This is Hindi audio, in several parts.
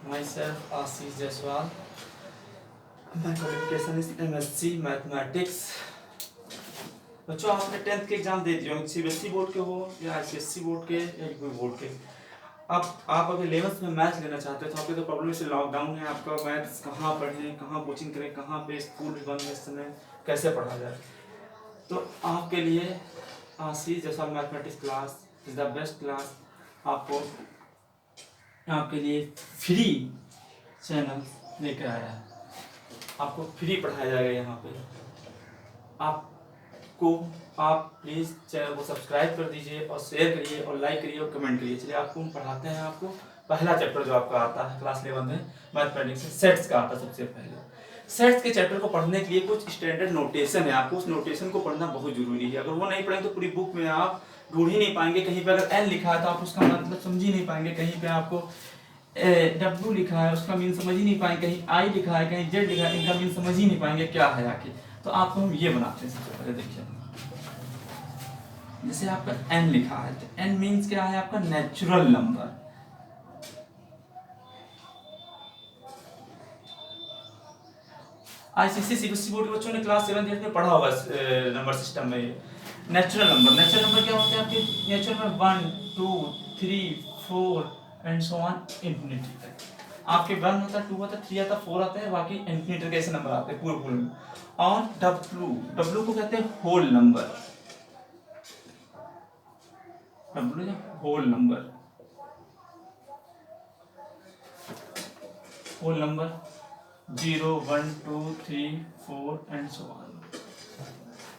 Myself Ashish Jaiswal. My qualification is MSc mathematics. बच्चों आपने 10th के एग्जाम दे दिए हो, सीबीएसई बोर्ड के हो या आईसीएसई बोर्ड के या कोई बोर्ड के। अब आप अगर 11th में मैथ्स लेना चाहते हो तो आपके तो प्रॉब्लम इसे लॉकडाउन है, आपका मैथ्स कहाँ पढ़ें, कहाँ कोचिंग करें, कहाँ पे स्कूल भी बंद है इस समय, कैसे पढ़ा जाए। तो आपके लिए Ashish Jaiswal mathematics class is the best class. आपको आपके लिए फ्री चैनल लेकर आया है, आपको फ्री पढ़ाया जाएगा यहाँ पे। आप प्लीज़ चैनल को सब्सक्राइब कर दीजिए और शेयर करिए और लाइक करिए और कमेंट करिए। चलिए आपको हम पढ़ाते हैं। आपको पहला चैप्टर जो आपका आता है क्लास 11 में मैथमेटिक्स में सेट्स का आता है। सबसे पहले सेट्स के चैप्टर को पढ़ने के लिए कुछ स्टैंडर्ड नोटेशन है, आपको उस नोटेशन को पढ़ना बहुत जरूरी है। अगर वो नहीं पढ़ेंगे तो पूरी बुक में आप ढूंढ ही नहीं पाएंगे। कहीं पे अगर एन लिखा है तो आप उसका मतलब समझ ही नहीं पाएंगे, कहीं पे आपको डब्ल्यू लिखा है उसका मीन समझ ही नहीं पाएंगे, कहीं आई लिखा है कहीं जेड लिखा है, इनका मीन समझ ही नहीं पाएंगे क्या है आखिर। तो आपको हम ये बनाते हैं। सबसे पहले देखिए, जैसे आपका एन लिखा है तो एन मीन्स क्या है आपका natural number. ICSE CBSE board के बच्चों ने क्लास 7 8 में पढ़ा होगा नंबर सिस्टम में। नेचुरल नंबर क्या होते हैं आपके? Natural number 1 2 3 4 and so on infinity तक। आपके 1 होता है, 2 होता है, 3 आता है, 4 आता है, बाकी इंफिनिटी तक ऐसे नंबर आते हैं पूरे में। और डब्ल्यू को कहते हैं whole number. W whole number, whole number 0 1 2 3 4 and so on.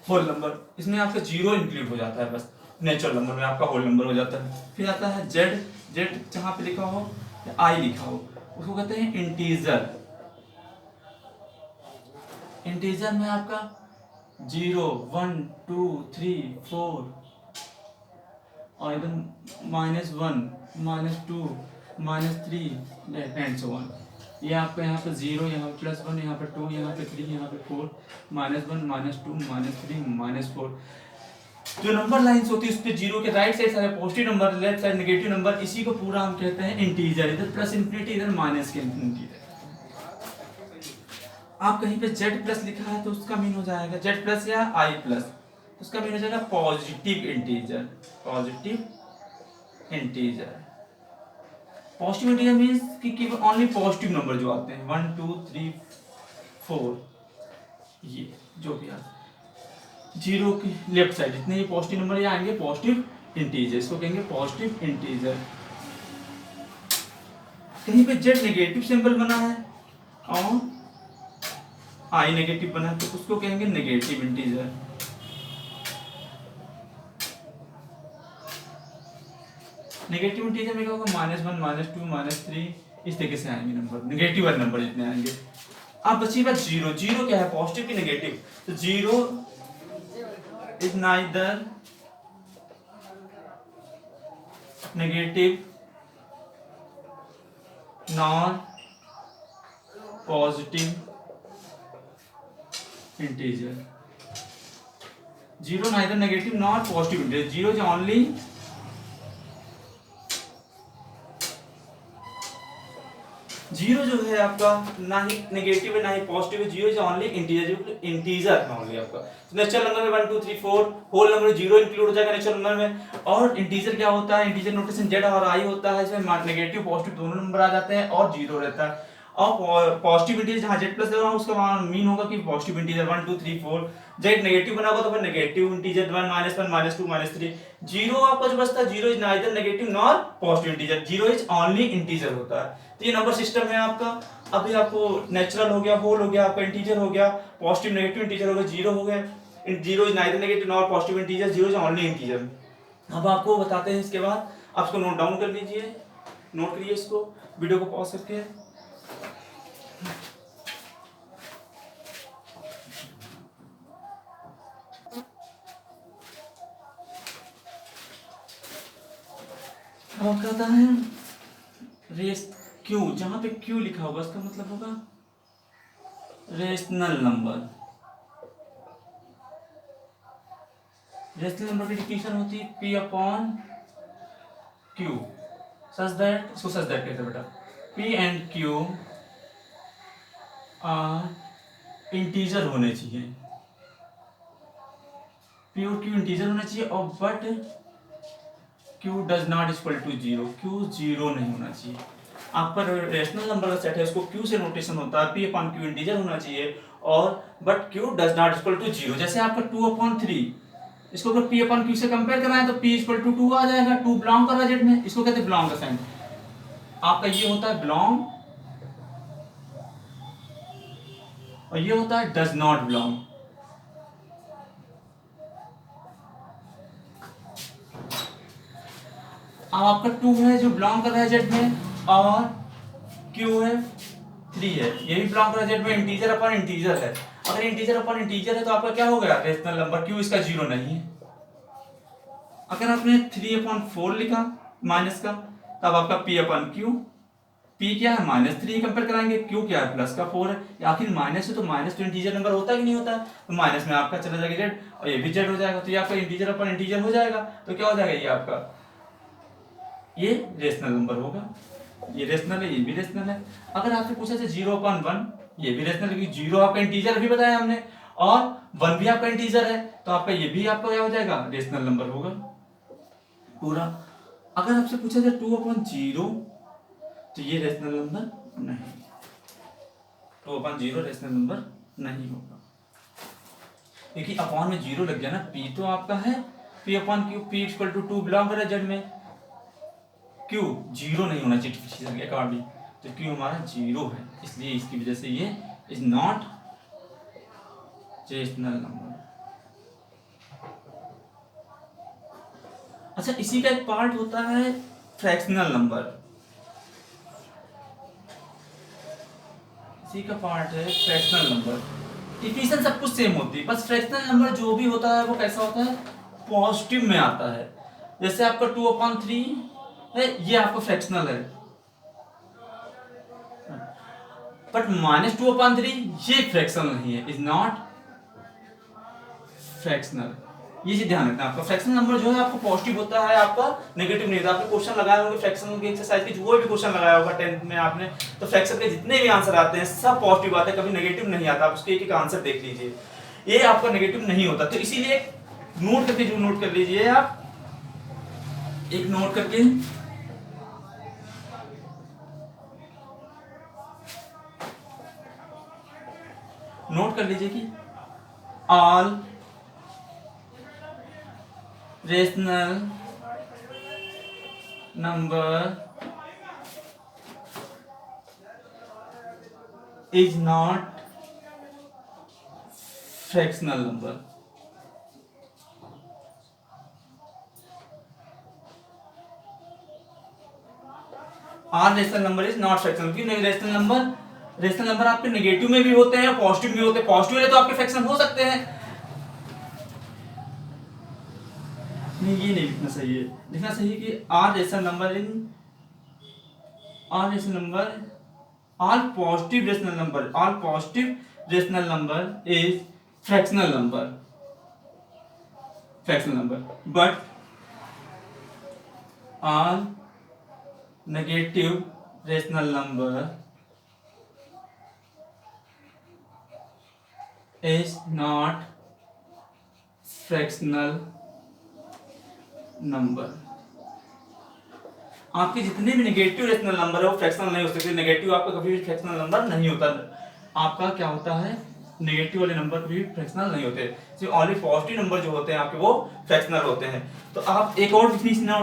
Whole number इसमें आपका जीरो इंक्लूड हो जाता है, बस नेचुरल नंबर में आपका होल नंबर हो जाता है। फिर आता है जेड। जेड जहां पे लिखा हो या आई लिखा हो उसको कहते हैं इंटीजर। इंटीजर में आपका 0 1 2 3 4 और इधर -1 -2 -3 एंड सो ऑन। ये आपका यहाँ पे 0, यहाँ पे +1, यहाँ पे 2, यहाँ पे 3, यहाँ पे 4, -1 -2 -3 -4। जो नंबर लाइंस होती है उस पे 0 के राइट साइड सारे positive number, left side negative number, इसी को पूरा हम कहते हैं इंटीजर। इधर प्लस इंफिनिटी, इधर माइनस के इंफिनिटी। आप कहीं पे जेड प्लस लिखा है तो उसका मीन हो जाएगा जेड प्लस या आई प्लस, तो उसका मीन हो जाएगा positive integer. Positive integer, positive integer means कि ओनली पॉजिटिव नंबर जो आते हैं 1 2 3 4, ये जो भी आते हैं 0 की लेफ्ट साइड जितने ये पॉजिटिव नंबर ये आएंगे पॉजिटिव इंटीजर, इसको कहेंगे पॉजिटिव इंटीजर। कहीं पे जेड नेगेटिव सिंबल बना है और आई नेगेटिव बना है तो उसको कहेंगे नेगेटिव इंटीजर। नेगेटिव इंटीजर में क्या होगा? -1 -2 -3 इस तरीके से आएंगे नंबर, नेगेटिव वाले नंबर जितने आएंगे। अब बची बात जीरो। जीरो क्या है? पॉजिटिव की नेगेटिव? तो zero is neither negative nor positive integer. Zero neither negative nor positive integer. Zero is only zero जो है आपका ना ही नेगेटिव है ना ही पॉजिटिव है, zero is only integer. Integer है ओनली आपका। तो नेचुरल नंबर में 1 2 3 4 होल नंबर जीरो इंक्लूड हो जाएगा नेचुरल नंबर में। और इंटीजर क्या होता है? इंटीजर नोटेशन जेड और आई होता है, इसमें नेगेटिव पॉजिटिव दोनों नंबर आ जाते हैं और जीरो रहता है। और पॉजिटिव इंटीजर जहां जेड प्लस लगा उसका मीन होगा कि पॉजिटिव इंटीजर 1 2 3 4। जेड नेगेटिव बना होगा तो फिर नेगेटिव इंटीजर 1 -1 -2 -3। जीरो आपका जो बचता है zero is neither negative nor positive integer. Zero is only integer होता है। तो ये नंबर सिस्टम है आपका। अभी आपको नेचुरल हो गया, होल हो गया, आपका इंटीजर हो गया, पॉजिटिव नेगेटिव इंटीजर हो गया, जीरो हो गया। Zero is neither negative nor positive integer, zero is only integer. अब आपको बताते हैं इसके बाद, आप इसको नोट डाउन कर लीजिए, नोट करिए इसको वीडियो को पॉज करके। अब कहता है रेस क्यू, जहां पे क्यू लिखा होगा उसका मतलब होगा रेशनल नंबर। रेशनल नंबर की डिफिनेशन होती है P/Q, सच दैट कहते हैं बेटा। पी एंड क्यू इंटीजर होने चाहिए, पी और क्यू इंटीजर होना चाहिए, और but q does not equal to zero, q zero नहीं होना चाहिए। आपका रेशनल नंबर का सेट है, उसको क्यू से नोटेशन होता है, पी अपॉन क्यू इंटीजर होना चाहिए, और but q does not equal to zero. जैसे आपका 2/3, इसको अगर पी अपॉन क्यू से कंपेयर कराएं तो पी इक्वल टू 2 आ जाएगा, 2 बिलोंग कर रहा है जेड में, इसको कहते हैं बिलोंग का साइन। आपका ये होता है बिलोंग, और ये होता है डज नॉट बिलोंग। अब आपका 2 है जो बिलोंग कर रहा है जेड में, और क्यू है 3 है, ये भी बिलोंग कर रहा है जेड में, इंटीजर अपॉन इंटीजर है। अगर इंटीजर अपॉन इंटीजर है तो आपका क्या हो गया रेशनल नंबर, क्यू इसका जीरो नहीं है। अगर आपने 3/4 लिखा माइनस का, तब आपका पी अपॉन क्यू, पी क्या है -3 कंपेयर कराएंगे, क्यू क्या है प्लस का 4 है, आखिर माइनस है तो माइनस तो इंटीजर नंबर होता है कि नहीं होता है, तो माइनस में आपका चला जाएगा जेड, और ये भी जेड हो जाएगा, तो ये आपका इंटीजर अपॉन इंटीजर हो जाएगा, तो क्या हो जाएगा ये आपका, ये रेशनल नंबर होगा, ये रेशनल है, ये भी रेशनल है। अगर आपसे पूछा जाए 0/1, ये भी रेशनल है क्योंकि जीरो आपका इंटीजर भी बताया हमने, और 1 भी आपका इंटीजर है, तो आपका ये भी आपका क्या हो जाएगा रेशनल नंबर होगा पूरा। अगर आपसे पूछा जाए 2/0, तो ये रेशनल नंबर नहीं, 2/0 रेशनल नंबर नहीं होगा, क्योंकि अपॉन में जीरो लग गया ना, पी तो आपका है p upon q, p equal to 2 belong कर रहा है जेड में, क्यू जीरो नहीं होना चाहिए किसी के अकॉर्डिंग, तो क्यू हमारा जीरो है, इसलिए इसकी वजह से ये इज नॉट रेशनल नंबर। अच्छा, इसी का एक पार्ट होता है फ्रैक्शनल नंबर, इसी का पार्ट है फ्रैक्शनल नंबर। इक्वेशन सब कुछ सेम होती है, बस फ्रैक्शनल नंबर जो भी होता है वो कैसा होता है, पॉजिटिव में आता है। जैसे आपका 2/3 है, ये आपका फ्रैक्शनल है, बट -2/3 ये फ्रैक्शनल नहीं है, इज नॉट फ्रैक्शनल। ये चीज ध्यान रखना, आपका फ्रैक्शनल नंबर जो है आपको पॉजिटिव होता है, आपका नेगेटिव नहीं होता। आपने क्वेश्चन लगाए होंगे फ्रैक्शनल की एक्सरसाइज के, जो भी क्वेश्चन लगाया होगा 10th में आपने, तो फ्रैक्शन के जितने भी आंसर आते हैं सब पॉजिटिव आते हैं, कभी नेगेटिव नहीं आता। आप उसके एक एक आंसर देख लीजिए, ये आपका नेगेटिव नहीं होता, तो इसीलिए नोट करके, जो नोट कर लीजिए आप, एक नोट करके नोट कर लीजिए कि all rational number is not fractional number. R rational number is not fractional, क्यों नहीं, रेशनल नंबर आपके नेगेटिव में भी होते हैं, पॉजिटिव भी होते हैं, पॉजिटिव वाले तो आपके फ्रैक्शन हो सकते हैं। नहीं, ये नहीं लिखना सही है, लिखना सही है कि R rational number all positive rational number is fractional number, but all negative rational number is not fractional number. आपके जितने भी नेगेटिव रेशनल नंबर है वो फ्रैक्शनल नहीं हो सकते, नेगेटिव आपका कभी भी फ्रैक्शनल नंबर नहीं होता। आपका क्या होता है, नेगेटिव वाले नंबर कभी भी फ्रैक्शनल नहीं होते, सिर्फ ओनली पॉजिटिव नंबर जो होते हैं आपके वो फ्रैक्शनल होते हैं। तो आप एक और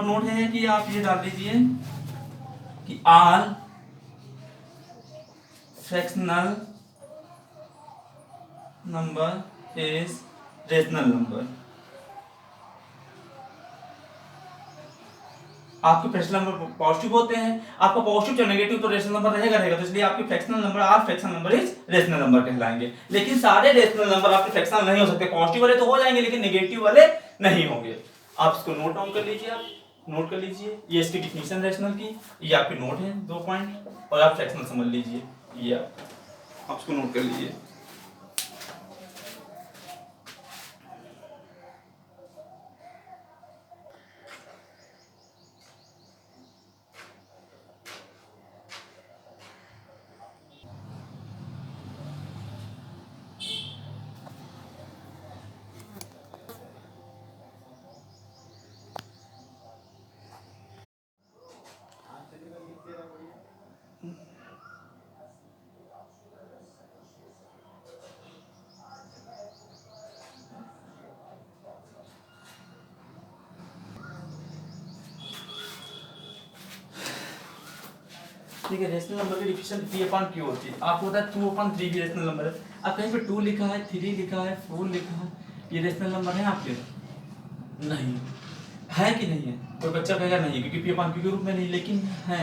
नोट है कि आप ये डाल दीजिए कि all fractional number is rational number. आपके फ्रैक्शनल नंबर पॉजिटिव होते हैं, आपका पॉजिटिव चाहे नेगेटिव तो रेशनल नंबर रहेगा, तो इसलिए आपके fractional number are fractional number is rational number कहलाएंगे। लेकिन सारे रेशनल नंबर आपके फ्रैक्शनल नहीं हो सकते, पॉजिटिव वाले तो हो जाएंगे लेकिन नेगेटिव वाले नहीं होंगे। आप इसको नोट डाउन कर लीजिए, आप नोट कर लीजिए, ये इसकी डिफिनीशन रेशनल की, ये आपके नोट है 2 पॉइंट, और आप फ्रैक्शनल समझ लीजिए, ये आप इसको नोट कर लीजिए। ठीक है, रेशनल नंबर की डिफिनेशन p/q होती है। आपको पता है 2/3 भी रेशनल नंबर है। अब कहीं पे 2 लिखा है, 3 लिखा है, 4 लिखा है, ये रेशनल नंबर है आपके? नहीं है कि नहीं है? कोई बच्चा कहेगा नहीं क्योंकि p/q के रूप में नहीं, लेकिन है।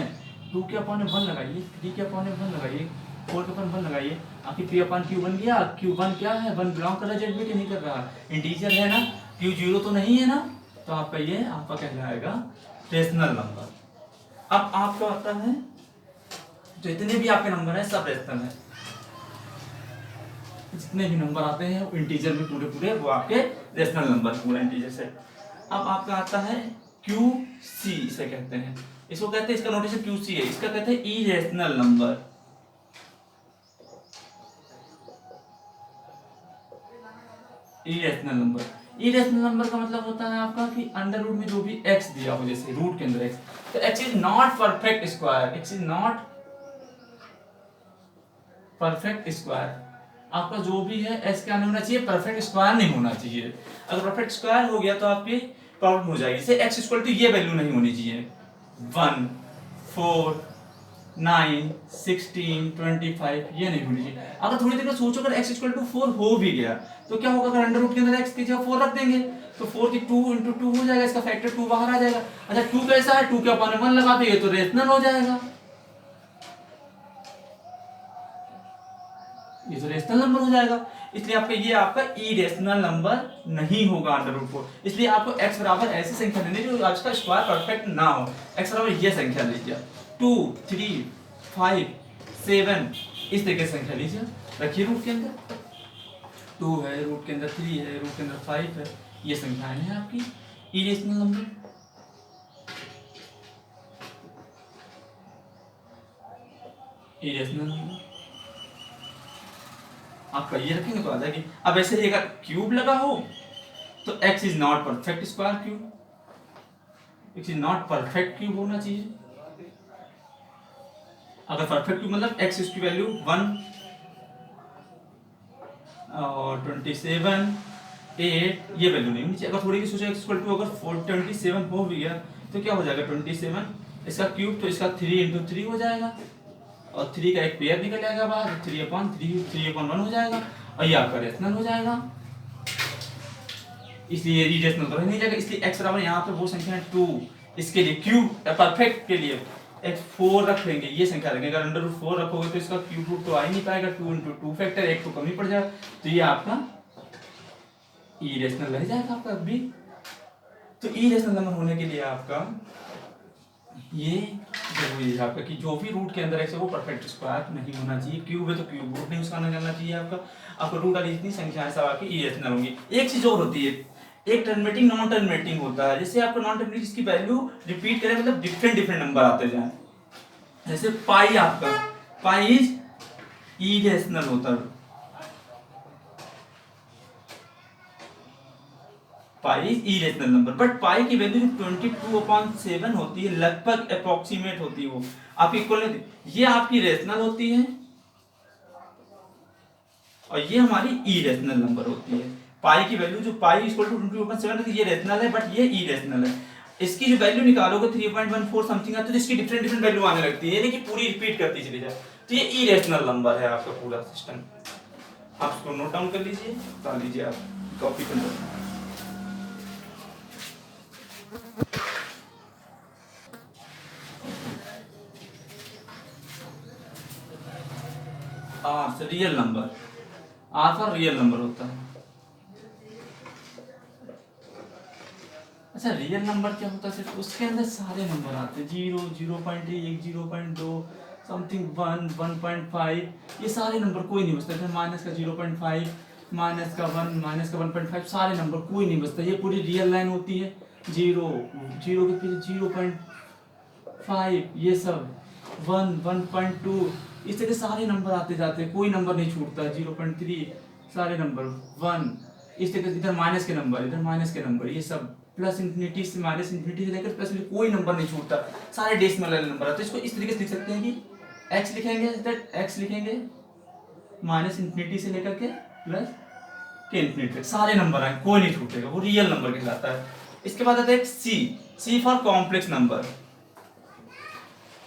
2 के अपॉन में 1 लगाइए, 3 के अपॉन में 1 लगाइए, 4 के अपॉन 1 लगाइए, आखिर p/q बन गया। q1 क्या है? 1 बिलोंग कर रहा है जेड में कि नहीं कर रहा? इंटीजर है ना, q 0 तो नहीं है ना, तो आपका ये आपका कहलाएगा रेशनल नंबर। अब आपका आता है तो इतने भी आपके नंबर है सब रेशनल है, जितने भी नंबर आते हैं इंटीजर में पूरे पूरे वो आपके रेशनल नंबर, पूरा इंटीजर सेट। अब आपका आता है QC, इसे कहते हैं, इसको कहते हैं, इसका नोटेशन QC है, इसका कहते हैं irrational number. Irrational number, irrational number का मतलब होता है आपका कि अंडर रूट में जो भी x दिया हो, जैसे रूट के अंदर x, तो x is not perfect square, x is not perfect square. आपका जो भी है x क्या नहीं होना चाहिए? परफेक्ट स्क्वायर नहीं होना चाहिए। अगर परफेक्ट स्क्वायर हो गया तो आपकी प्रॉब्लम हो जाएगी। जैसे x इक्वल टू ये वैल्यू नहीं होनी चाहिए, 1 4 9 16 25, ये नहीं होनी चाहिए। अगर थोड़ी देर में सोचो अगर x इक्वल टू 4 हो भी गया तो क्या होगा? अगर अंडर रूट के अंदर x की जगह 4 रख देंगे तो 4 की 2 into 2 हो जाएगा, इसका फैक्टर 2 बाहर आ जाएगा। अच्छा 2 कैसा है? 2 के अपॉन 1 लगा देंगे तो रेशनल हो जाएगा, ये तो रेशनल नंबर हो जाएगा। इसलिए आपका ये आपका इरेशनल नंबर नहीं होगा अंडर रूट 4। इसलिए आपको x बराबर ऐसी संख्या लेनी जो आपका स्क्वायर परफेक्ट ना हो। x बराबर ये संख्या लीजिए, 2 3 5 7, इस तरीके से संख्या लीजिए, रखिए रूट के अंदर 2 है, रूट के अंदर 3 है, रूट के अंदर 5 है, ये संख्याएं हैं आपकी इरेशनल नंबर। इरेशनल नंबर आपका ये रखेंगे तो आ जाएगी। अब ऐसे ही अगर क्यूब लगा हो तो x is not perfect square cube, x is not perfect cube होना चाहिए। अगर परफेक्ट क्यूब मतलब x इसकी वैल्यू 1 और 27 8, ये वैल्यू नहीं होनी चाहिए। अगर थोड़ी भी सोचो x इक्वल टू अगर 27 हो भी गया तो क्या हो जाएगा? 27 इसका क्यूब तो इसका 3 into 3 हो जाएगा, और 3 का एक पेयर निकल जाएगा बाहर, 3/1 हो जाएगा, और ये आपका रेशनल हो जाएगा। इसलिए ये रेशनल तो नहीं जाएगा। इसलिए x बराबर यहाँ पे वो संख्या है 2, इसके लिए क्यूब परफेक्ट के लिए x 4 रख लेंगे, ये संख्या रखेंगे। अगर अंडर रूट 4 रखोगे तो इसका क्यूब रूट तो आ ही नहीं पाएगा, 2 into 2 फैक्टर, एक तो कम ही पड़ जाएगा, तो ये आपका इरेशनल रह जाएगा आपका भी। तो इरेशनल नंबर होने के लिए आपका ये जरूरी है आपका कि जो भी रूट के अंदर x है वो परफेक्ट स्क्वायर नहीं होना चाहिए। क्यूब है तो क्यूब रूट नहीं उसका करना चाहिए आपका। आपका रूट वाली जितनी संख्या है सब आपकी इरेशनल होंगी। एक चीज और होती है, एक टर्मिनेटिंग नॉन टर्मिनेटिंग होता है। जैसे आपका नॉन टर्मिनेटिंग इसकी वैल्यू रिपीट करें मतलब डिफरेंट डिफरेंट नंबर आते जाए, जैसे पाई, आपका पाई इज इरेशनल होता है, pi is irrational number, but पाई की वैल्यू जो 22/7 होती है लगभग अप्रोक्सीमेट होती है, वो आपकी इक्वल नहीं होती। ये आपकी रेशनल होती है और ये हमारी इरेशनल नंबर होती है। पाई की वैल्यू जो पाई इक्वल टू 22/7 है, ये रेशनल है बट ये इरेशनल है। इसकी जो वैल्यू निकालोगे 3.14 समथिंग आती है, तो इसकी डिफरेंट डिफरेंट वैल्यू आने लगती है, यानी कि पूरी रिपीट करती चली जाए, तो ये इरेशनल नंबर है आपका पूरा सिस्टम। आप इसको नोट डाउन कर लीजिए, डाल लीजिए आप कॉपी पे। Real number, R for real number होता है। अच्छा रियल नंबर क्या होता है? सिर्फ उसके अंदर सारे नंबर आते हैं, 0 0.1 0.2 समथिंग 1 1.5, ये सारे नंबर कोई नहीं बचता। फिर माइनस का 0.5, माइनस का 1, माइनस का 1.5, सारे नंबर कोई नहीं बचता। ये पूरी रियल लाइन होती है, 0 0 के पीछे 0.5, ये सब 1 1.2, इस तरह सारे नंबर आते जाते हैं, कोई नंबर नहीं छूटता। 0.3 सारे नंबर 1, इस तरह से इधर माइनस के नंबर, इधर माइनस के नंबर, ये सब प्लस इंफिनिटी से माइनस इंफिनिटी से लेकर प्लस, कोई नंबर नहीं छूटता, सारे डेसिमल वाले नंबर आते हैं। इसको इस तरीके से लिख सकते हैं कि x लिखेंगे, दैट x लिखेंगे माइनस इंफिनिटी से लेकर के प्लस के इंफिनिटी तक सारे नंबर आए, कोई नहीं छूटेगा, वो रियल नंबर कहलाता है। इसके बाद आता है c for complex number.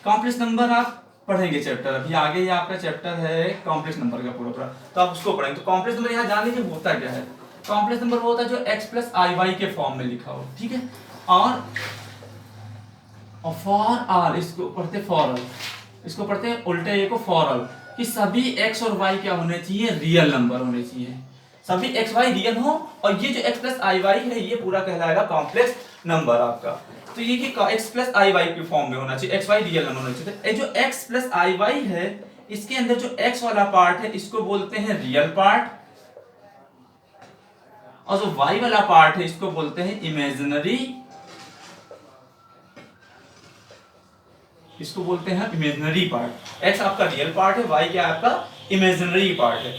Complex number आप पढ़ेंगे चैप्टर। अभी आगे ये आपका चैप्टर है कॉम्प्लेक्स नंबर का पूरा पूरा, तो आप उसको पढ़ेंगे। तो कॉम्प्लेक्स नंबर यहाँ जान लीजिए होता क्या है। कॉम्प्लेक्स नंबर वो होता है जो x प्लस आई वाई के फॉर्म में लिखा हो, ठीक है। और फॉर आल, इसको पढ़ते फॉर ऑल, इसको पढ़ते हैं उल्टे ए को फॉर ऑल, कि सभी x और y क्या होने चाहिए, रियल नंबर होने चाहिए, सभी x y रियल हो। और ये जो x प्लस आई वाई है ये पूरा कहलाएगा कॉम्प्लेक्स नंबर आपका। तो ये कि x प्लस आई वाई के फॉर्म में होना चाहिए, x y रियल नंबर होना चाहिए। तो जो x प्लस आई वाई है इसके अंदर जो x वाला पार्ट है इसको बोलते हैं रियल पार्ट, और जो y वाला पार्ट है इसको बोलते हैं इमेजिनरी, इसको बोलते हैं इमेजिनरी पार्ट। x आपका रियल पार्ट है, y क्या आपका इमेजिनरी पार्ट है।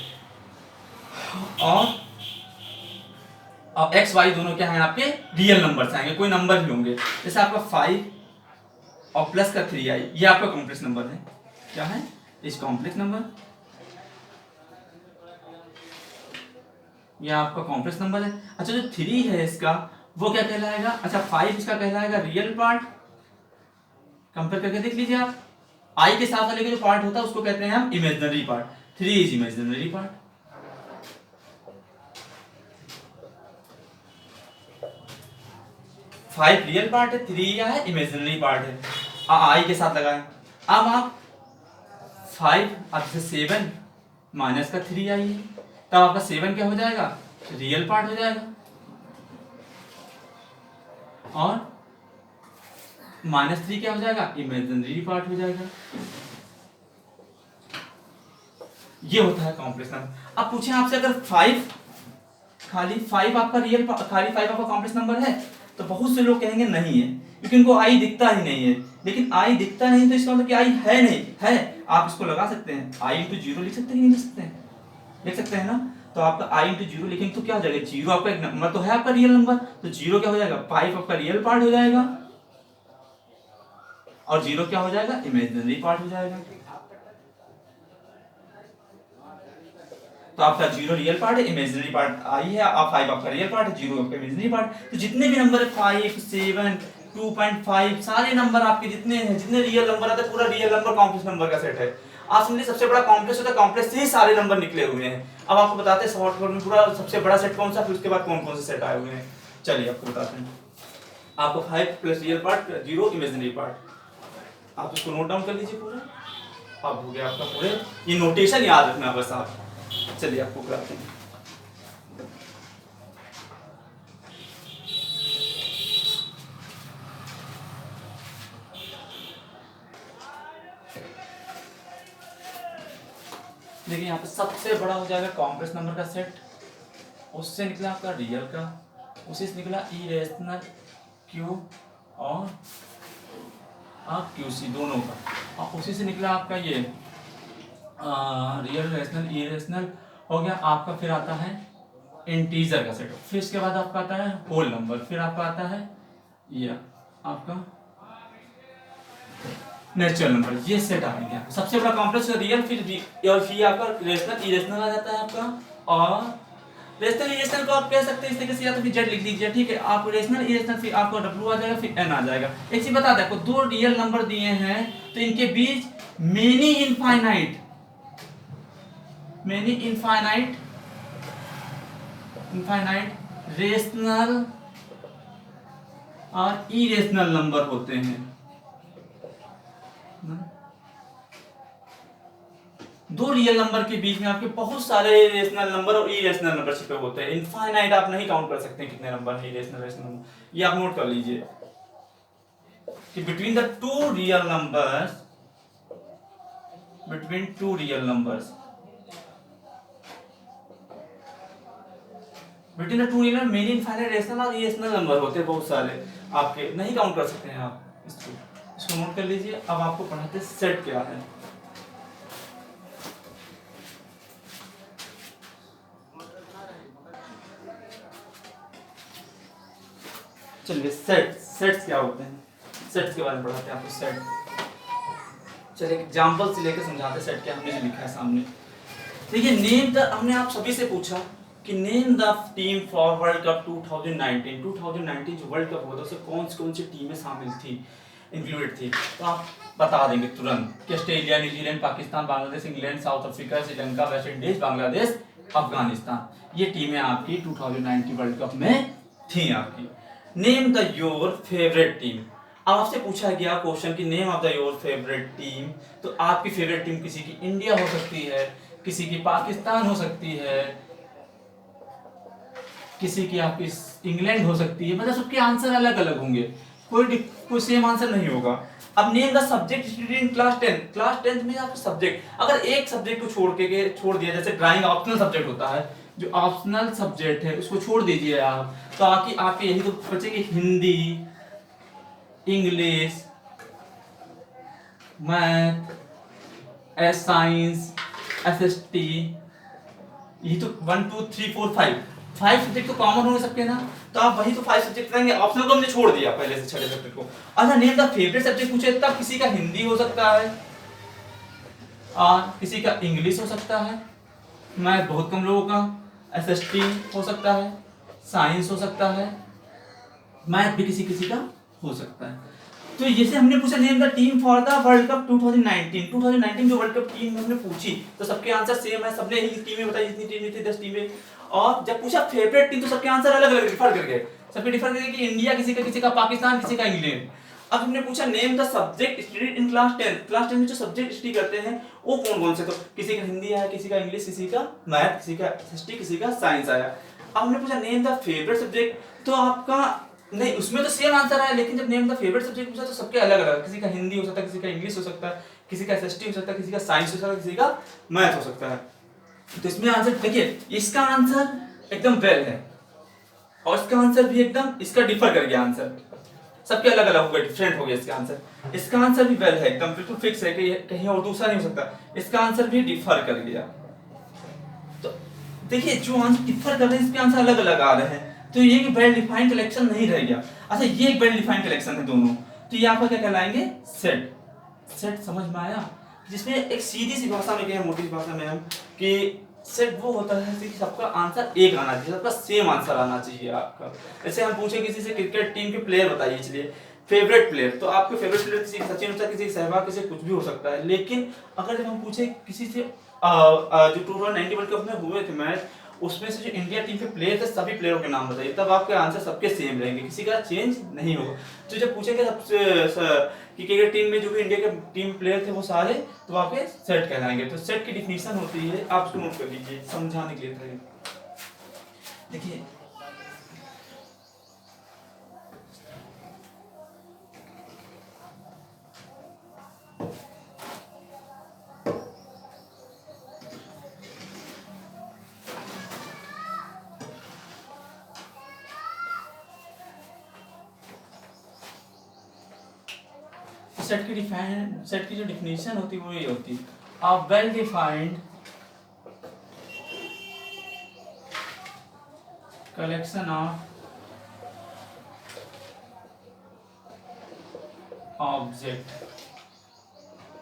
और अब x y दोनों क्या हैं आपके रियल नंबर्स आएंगे, कोई नंबर भी होंगे। जैसे आपका 5 और प्लस का 3i ये आपका कॉम्प्लेक्स नंबर है। क्या है इस कॉम्प्लेक्स नंबर, ये आपका कॉम्प्लेक्स नंबर है। अच्छा जो 3 है इसका वो क्या कहलाएगा, अच्छा 5 इसका कहलाएगा रियल पार्ट। कंपेयर करके देख लीजिए आप, i के साथ वाले जो पार्ट होता है उसको कहते हैं हम imaginary part, 3 is imaginary part. 5 real part है, 3 क्या है इमेजिनरी पार्ट है। i के साथ लगाएं, अब आप 5 अब से 7 माइनस का 3i है, तब आपका 7 क्या हो जाएगा, रियल पार्ट हो जाएगा, और -3 क्या हो जाएगा, इमेजिनरी पार्ट हो जाएगा। ये होता है कॉम्प्लेक्स नंबर। अब पूछे आपसे अगर 5 खाली 5 आपका रियल खाली 5 आपका कॉम्प्लेक्स नंबर है, तो बहुत से लोग कहेंगे नहीं है, क्योंकि उनको आई दिखता ही नहीं है। लेकिन आई दिखता नहीं तो इसका मतलब कि आई है नहीं है, आप इसको लगा सकते हैं, आई इंटू जीरो लिख सकते हैं, नहीं लिख सकते हैं, लिख सकते हैं ना। तो आपका आई इंटू जीरो लिखेंगे तो क्या हो जाएगा, जीरो आपका एक नंबर तो है आपका रियल नंबर, तो जीरो क्या हो जाएगा, 5 आपका रियल पार्ट हो जाएगा, और जीरो क्या हो जाएगा, इमेजिनरी पार्ट हो जाएगा। तो आपका जीरो रियल पार्ट है, इमेजिनरी पार्ट आई है, आप 5 आपका रियल पार्ट है, जीरो आपका इमेजिनरी पार्ट। तो जितने भी नंबर है 5 7 2.5 सारे नंबर आपके जितने हैं, जितने रियल नंबर आते हैं पूरा रियल नंबर कॉम्प्लेक्स नंबर का सेट है। आप समझिए सबसे बड़ा कॉम्प्लेक्स होता है, कॉम्प्लेक्स से ही सारे नंबर निकले हुए हैं। अब आपको बताते हैं शॉर्टकट में पूरा सबसे बड़ा सेट कौन सा, फिर उसके बाद कौन कौन से सेट आए हुए हैं। चलिए आपको बताते हैं। आपको 5 plus real part, zero imaginary part, आप इसको नोट डाउन कर लीजिए पूरा। अब हो गया आपका पूरे, ये नोटेशन याद रखना बस आप। चलिए आपको कराते हैं। देखिए यहाँ पे सबसे बड़ा हो जाएगा कॉम्प्लेक्स नंबर का सेट, उससे निकला आपका रियल का, उसी से निकला इरेशनल क्यू और क्यूसी दोनों का, और उसी से निकला आपका ये रियल रेशनल इरेशनल हो गया आपका। फिर आता है इंटीजर का सेट, फिर इसके बाद आपका आता है होल नंबर, फिर आपका आता है ये आपका नेचुरल नंबर। ये सेट आ गया सबसे बड़ा कॉम्प्लेक्स रियल, फिर आपका रेशनल इरेशनल आ जाता है आपका। और रेशनल इरेशनल को आप कह सकते हैं इस तरीके से, या तो फिर जेड लिख दीजिए, ठीक है। आप रेशनल इरेशनल फिर आपको डब्ल्यू आ जाएगा, फिर एन आ जाएगा। एक चीज बता दें आपको, दो रियल नंबर दिए हैं तो इनके बीच मेनी इनफाइनाइट रेशनल और इरेशनल नंबर होते हैं। दो रियल नंबर के बीच में आपके बहुत सारे रेशनल नंबर और इरेशनल नंबर छिपे होते हैं। इनफाइनाइट आप नहीं काउंट कर सकते कितने नंबर है इरेशनल रेशनल नंबर, ये आप नोट कर लीजिए कि between two real numbers many infinite rational और इरेशनल नंबर होते हैं बहुत सारे, आपके नहीं काउंट कर सकते हैं आप। इसको नोट कर लीजिए। अब आपको पढ़ाते सेट क्या है। चलिए सेट्स क्या होते हैं, सेट्स के बारे में पढ़ाते हैं आपको। सेट चलिए एग्जांपल से लेकर समझाते सेट क्या, हमने जो लिखा है सामने। देखिए नेम द, हमने आप सभी से पूछा कि name the team for world cup 2019 जो वर्ल्ड कप हुआ था उसमें कौन सी टीमें शामिल थी। इंक्लूडेड थी। तो आप बता देंगे तुरंत कि Australia, New Zealand, Pakistan, Bangladesh, England, south Africa, Sri Lanka, West Indies, Bangladesh, Afghanistan, ये टीमें आपकी 2019 वर्ल्ड कप में थी आपकी। Name the your favourite team. आपसे पूछा गया क्वेश्चन कि name of the your favourite team, तो आपकी फेवरेट टीम किसी की इंडिया हो सकती है, किसी की पाकिस्तान हो सकती है, किसी की आपकी इंग्लैंड हो सकती है, मतलब सबके आंसर अलग अलग होंगे, कोई सेम आंसर नहीं होगा। अब name the subject studied in class 10। Class 10 में आपका सब्जेक्ट, अगर एक सब्जेक्ट को छोड़ दिया, जैसे ड्राइंग ऑप्शनल सब्जेक्ट होता है, जो ऑप्शनल सब्जेक्ट है उसको छोड़ दीजिए आप, तो आपके यही तो बचेगी Hindi, English, math, science, SST, यही तो 1 2 3 4 5 सब्जेक्ट तो कॉमन होंगे सबके ना, तो आप वही तो 5 सब्जेक्ट रहेंगे। ऑप्शनल को हमने छोड़ दिया पहले से, छठे सब्जेक्ट को। अच्छा, नेम द फेवरेट सब्जेक्ट पूछे तब किसी का हिंदी हो सकता है, किसी का इंग्लिश हो सकता है, मैथ बहुत कम लोगों का, एसएसटी हो सकता है, साइंस हो सकता है, मैथ भी किसी किसी का हो सकता है। तो जैसे हमने पूछा name the team for the world cup 2019 जो वर्ल्ड कप टीम हमने पूछी, तो सबके आंसर सेम है, सबने यही टीमें बताई, जितनी टीमें थी 10 टीमें। और जब पूछा फेवरेट टीम, तो सबके आंसर अलग अलग डिफर कर गए, सबके डिफर कर गए कि इंडिया किसी का पाकिस्तान, किसी का इंग्लैंड। अब हमने पूछा name the subject studied in class 10। Class 10 में जो सब्जेक्ट स्टडी करते हैं वो कौन कौन से, तो किसी का हिंदी आया, किसी का इंग्लिश, किसी का मैथ, किसी का हिस्ट्री, किसी का साइंस आया। अब हमने पूछा नेम द फेवरेट सब्जेक्ट, तो आपका नहीं, उसमें तो सेम आंसर आया, लेकिन जब नेम द फेवरेट सब्जेक्ट पूछा तो सबके अलग अलग, किसी का हिंदी हो सकता है, किसी का इंग्लिश हो सकता है, किसी का एसएसटी हो सकता है, किसी का साइंस हो सकता है, किसी का मैथ हो सकता है। तो इसमें आंसर देखिए, इसका आंसर एकदम वेल है, और इसका आंसर भी एकदम, इसका डिफर कर गया आंसर, सबके अलग अलग हो गए, डिफरेंट हो गया इसका आंसर। इसका आंसर भी वेल है, एकदम बिल्कुल फिक्स है कि कहीं और दूसरा नहीं हो सकता, इसका आंसर भी डिफर कर गया। तो देखिए, जो आंसर डिफर कर रहे हैं इसके आंसर अलग अलग आ रहे हैं, तो ये एक वेल डिफाइंड कलेक्शन नहीं रह गया। अच्छा, ये एक वेल डिफाइंड कलेक्शन है दोनों, तो ये आपका क्या कहलाएंगे, सेट। सेट समझ में आया, जिसमें एक सीधी सी भाषा में कहें, मोटी भाषा में हम कि सेट वो होता है कि सबका आंसर एक आना चाहिए, सबका सेम आंसर आना चाहिए आपका। जैसे हम पूछे किसी से क्रिकेट टीम के प्लेयर बताइए, इसलिए फेवरेट प्लेयर, तो आपके फेवरेट प्लेयर किसी सचिन होता है, किसी सहवाग, किसी कुछ भी हो सकता है। लेकिन अगर जब हम पूछे किसी से जो 2019 वर्ल्ड कप में हुए थे मैच, उसमें से जो इंडिया टीम के प्लेयर थे, सभी प्लेयरों के नाम बताइए, तब आपके आंसर सबके सेम रहेंगे, किसी का चेंज नहीं होगा। तो जब पूछेंगे कि क्रिकेट टीम में जो भी इंडिया के टीम प्लेयर थे वो सारे, तो आपके सेट कहलाएंगे। तो सेट की डिफिनीशन होती है, आप उसको नोट कर लीजिए समझाने के लिए। देखिए, सेट की जो डिफिनीशन होती है वो ये होती है, a well defined collection of object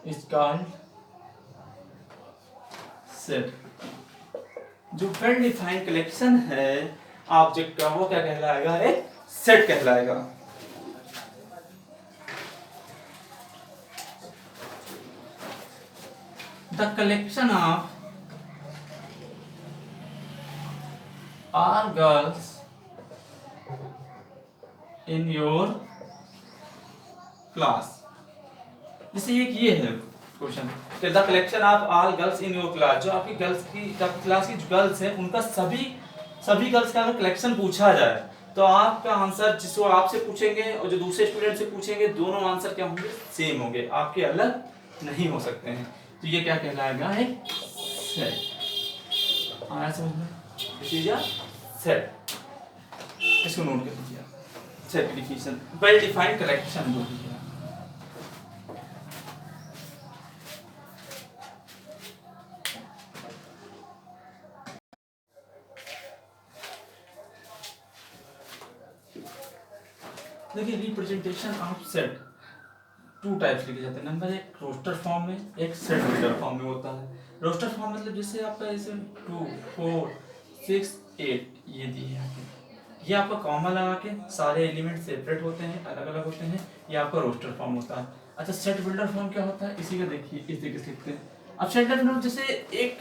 is called set. जो वेल डिफाइंड कलेक्शन है ऑब्जेक्ट का, वो क्या कहलाएगा, एक सेट कहलाएगा। The collection of all girls in your class, जैसे ये है क्वेश्चन कि the collection of all girls in your class, जो आपकी क्लास की जो गर्ल्स है उनका सभी गर्ल्स का अगर कलेक्शन पूछा जाए, तो आपका आंसर जिसको आपसे पूछेंगे और जो दूसरे स्टूडेंट से पूछेंगे, दोनों आंसर क्या होंगे, सेम होंगे, आपके अलग नहीं हो सकते हैं। तो ये क्या कहलाएगा, एक सेट। आया समझ में, सेट, इसको नोट कर लीजिए। सेट की डिफिनीशन, वेल डिफाइंड कलेक्शन जो है। देखिए, रिप्रेजेंटेशन ऑफ सेट 2 टाइप्स लिखे जाते हैं। नंबर 1 रोस्टर फॉर्म में, एक सेट रोस्टर फॉर्म में होता है। रोस्टर फॉर्म मतलब जैसे आपका ऐसे 2 4 6 8 ये दिए हैं, ये आपका कॉमा लगा के सारे एलिमेंट सेपरेट होते हैं, अलग अलग होते हैं, ये आपका रोस्टर फॉर्म होता है। अच्छा सेट बिल्डर फॉर्म क्या होता है, इसी का देखिए इस तरीके से लिखते हैं। अब सेट बिल्डर जैसे एक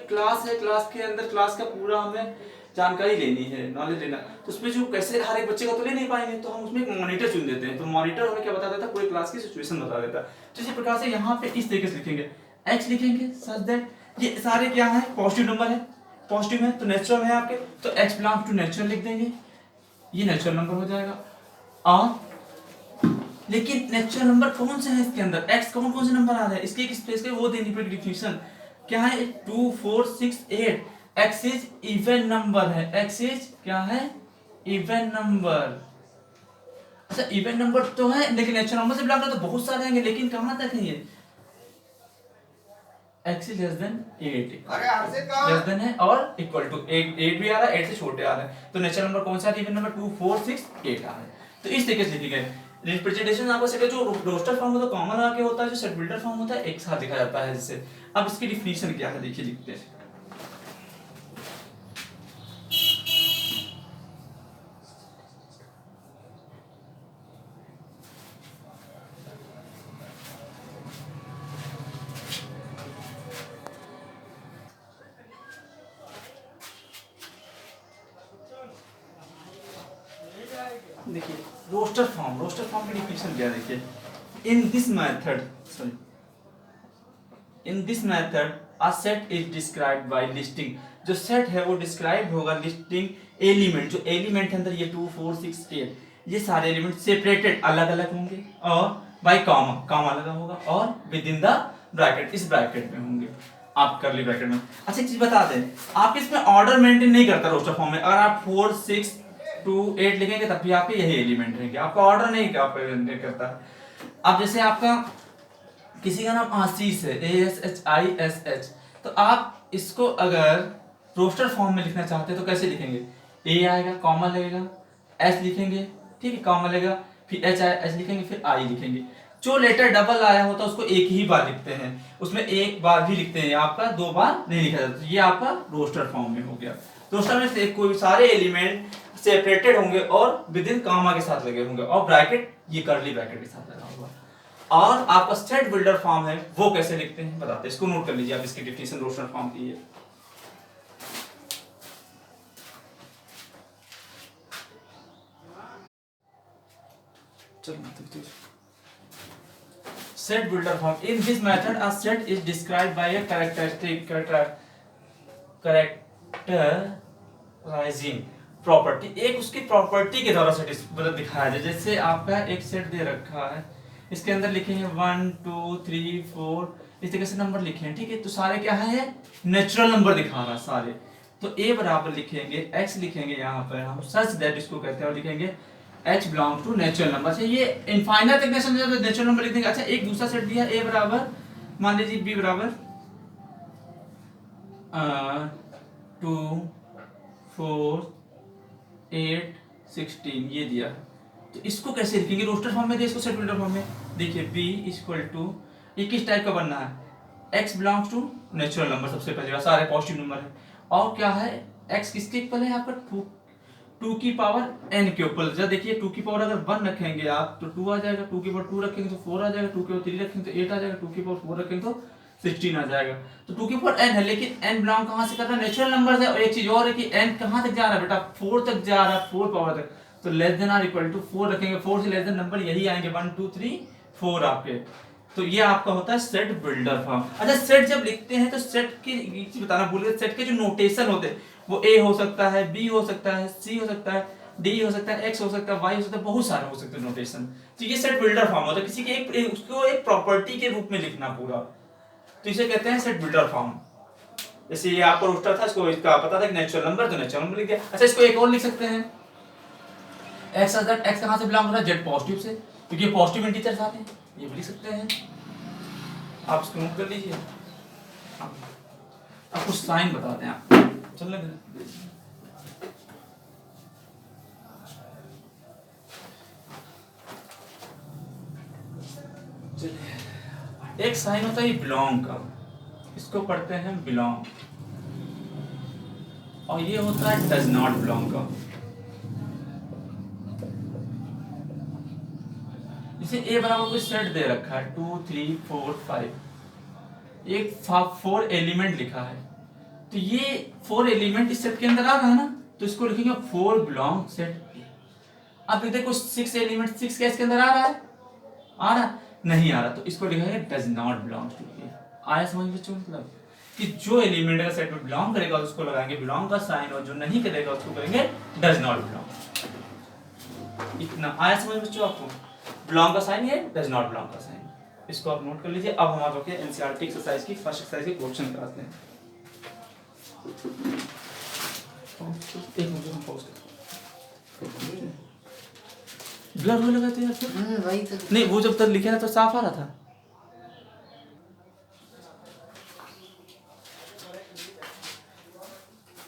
क्लास है, क्लास के अंदर क्लास का पूरा हमें जानकारी लेनी है, नॉलेज लेना, तो उसमें जो कैसे हर एक बच्चे का तो ले नहीं पाएंगे, तो हम उसमें एक मॉनिटर चुन देते हैं। तो मॉनिटर हमें क्या बता देता है, पूरी क्लास की सिचुएशन बता देता है। तो इसी प्रकार से यहाँ पे इस तरीके से लिखेंगे, एक्स लिखेंगे सच दैट ये सारे क्या है, पॉजिटिव नंबर है, पॉजिटिव है तो नेचुरल है आपके, तो एक्स बिलोंग्स टू नेचुरल लिख देंगे, ये नेचुरल नंबर हो जाएगा। और लेकिन नेचुरल नंबर कौन से है इसके अंदर, एक्स कौन कौन से नंबर आ रहा है, इसके एक स्पेस के वो देनी पड़ेगी डिफिनेशन। क्या है 2 4 6 8, एक्स इज इवन नंबर है, एक्स इज क्या है, इवन नंबर। अच्छा इवन नंबर तो है लेकिन नेचुरल नंबर से बिलोंग करता तो बहुत सारे आएंगे, लेकिन कहां तक है ये, x is less then 8, less than है और इक्वल टू 8 भी आ रहा है, 8 से छोटे आ रहे हैं, तो नेचुरल नंबर कौन सा है, इवन नंबर 2 4 6 8 आ रहा है। तो इस तरीके से लिखी गई रिप्रेजेंटेशन आपका सेट जो रोस्टर फॉर्म होता है कॉमन आके होता है, जो सेट बिल्डर फॉर्म होता है एक साथ लिखा जाता है जैसे। अब इसकी डिफिनीशन क्या है देखिए लिखते हैं। देखिए रोस्टर फॉर्म की डिफिनीशन क्या है देखिए, in this method a set is described bye listing, जो सेट है वो डिस्क्राइब होगा लिस्टिंग एलिमेंट, जो एलिमेंट है अंदर ये 2 4 6 8 ये सारे एलिमेंट सेपरेटेड अलग अलग होंगे और बाय कॉमा लगा होगा और विद इन द ब्रैकेट, इस ब्रैकेट में होंगे आप करली ब्रैकेट में। अच्छा एक चीज बता दें, आप इसमें ऑर्डर मेंटेन नहीं करता रोस्टर फॉर्म में, अगर आप 4 6 2 8 लिखेंगे तब भी आपके यही एलिमेंट रहेंगे, आपका ऑर्डर नहीं करता। अब जैसे आपका किसी का नाम आशीष है, ASHISH, तो आप इसको अगर रोस्टर फॉर्म में लिखना चाहते हैं तो कैसे लिखेंगे, ए आएगा कॉमा लगेगा, एस लिखेंगे ठीक है कॉमा लगेगा, फिर एच लिखेंगे, फिर आई लिखेंगे। जो लेटर डबल आया होता है उसको एक ही बार लिखते हैं, उसमें एक बार भी लिखते हैं, आपका दो बार नहीं लिखा जाता। ये आपका रोस्टर फॉर्म में हो गया। रोस्टर में से कोई सारे एलिमेंट सेपरेटेड होंगे और विद इन कॉमा के साथ लगे होंगे और ब्रैकेट ये करली ब्रैकेट के साथ लगा होगा। और आपका सेट बिल्डर फॉर्म है वो कैसे लिखते हैं बताते हैं, इसको नोट कर लीजिए आप, इसकी डिफिनीशन रोस्टर फॉर्म की है। Set builder form. In this method, a set is described by a characterizing property, एक उसकी प्रॉपर्टी के द्वारा सेट मतलब दिखाया जाए। जैसे आपका एक सेट दे रखा है, इसके अंदर लिखेंगे 1 2 3 4 इस तरीके से नंबर लिखे हैं ठीक है, तो सारे क्या है नेचुरल नंबर दिखा रहा है सारे, तो a बराबर लिखेंगे, x लिखेंगे यहाँ पर हम सच दैट इसको कहते हैं, और लिखेंगे h belongs to natural number. अच्छा ये इनफाइनाइट तक नेचुरल नंबर लिख देंगे। अच्छा एक दूसरा सेट दिया a बराबर मान लीजिए b बराबर 2 4 8 16 ये दिया, तो इसको कैसे लिखेंगे रोस्टर फॉर्म में दिया, इसको सेट बिल्डर फॉर्म में। देखिए b इक्वल टू ये किस टाइप का बनना है, x belongs to natural number, सबसे पहले सारे पॉजिटिव नंबर है, और क्या है x किसके इक्वल है आपका 2 की पावर n के ऊपर। जब देखिए 2 की पावर अगर 1 रखेंगे आप तो 2 आ जाएगा, 2 की पावर 2 रखेंगे तो 4 आ जाएगा, 2 की पावर 3 रखेंगे तो 8 आ जाएगा, 2 की पावर 4 रखेंगे तो 16 आ जाएगा। तो 2 की पावर n है, लेकिन n बिलोंग कहां से कर रहा है नेचुरल नंबर से। और एक चीज और है कि n कहां तक जा रहा है बेटा 4 तक जा रहा है, 4 पावर तक, तो less than or equal to 4 रखेंगे, 4 से लेस देन नंबर यही आएंगे 1 2 3 4 आपके। तो ये आपका होता है सेट बिल्डर फॉर्म। अच्छा सेट जब लिखते हैं तो सेट की चीज बताना भूल गए, सेट के जो नोटेशन होते हैं वो a हो सकता है, b हो सकता है, c हो सकता है, d हो सकता है, x हो सकता है, y हो सकता है, बहुत सारे हो सकते हैं नोटेशन। तो ये सेट बिल्डर फॉर्म होता है, किसी के एक उसको एक प्रॉपर्टी के रूप में लिखना पूरा, तो इसे कहते हैं सेट बिल्डर फॉर्म। जैसे ये आपको रोस्टर था, इसको इसका पता था कि नेचुरल नंबर, तो नेचुरल नंबर लिख दिया। अच्छा इसको एक और लिख सकते हैं, x कहां से बिलोंग हो रहा है, z पॉजिटिव से, क्योंकि ये पॉजिटिव इंटीजर्स आते हैं, ये भी लिख सकते हैं, आप इसको नोट कर लीजिए। अब कुछ साइन बता दें आप, चल एक साइन होता है बिलोंग का, इसको पढ़ते हैं बिलोंग, और ये होता है डज नॉट बिलोंग का। जैसे ए बराबर कोई सेट दे रखा है 2 3 4 5, एक 4 एलिमेंट लिखा है, तो ये 4 एलिमेंट इस सेट के अंदर आ रहा है ना, तो इसको लिखेंगे 4 बिलोंग सेट। अब देखो 6 एलिमेंट 6 क्या इसके अंदर आ रहा है, आ रहा नहीं आ रहा, तो इसको लिखेंगे डज नॉट बिलोंग टू ए। आया समझ बच्चों, मतलब कि जो एलिमेंट का सेट में बिलोंग करेगा उसको लगाएंगे बिलोंग का साइन, और जो नहीं करेगा उसको करेंगे डज नॉट बिलोंग। इतना आया समझ बच्चों आपको, बिलोंग का साइन ये डज नॉट बिलोंग का साइन, इसको आप नोट कर लीजिए। अब हम आपके एनसीईआरटी एक्सरसाइज की फर्स्ट एक्सरसाइज के क्वेश्चन कराते हैं। एक मिनट हम पॉज करते हैं, ब्लर हो लगा तो यार फिर वही तो नहीं, वो जब तक लिखे ना तो साफ आ रहा था।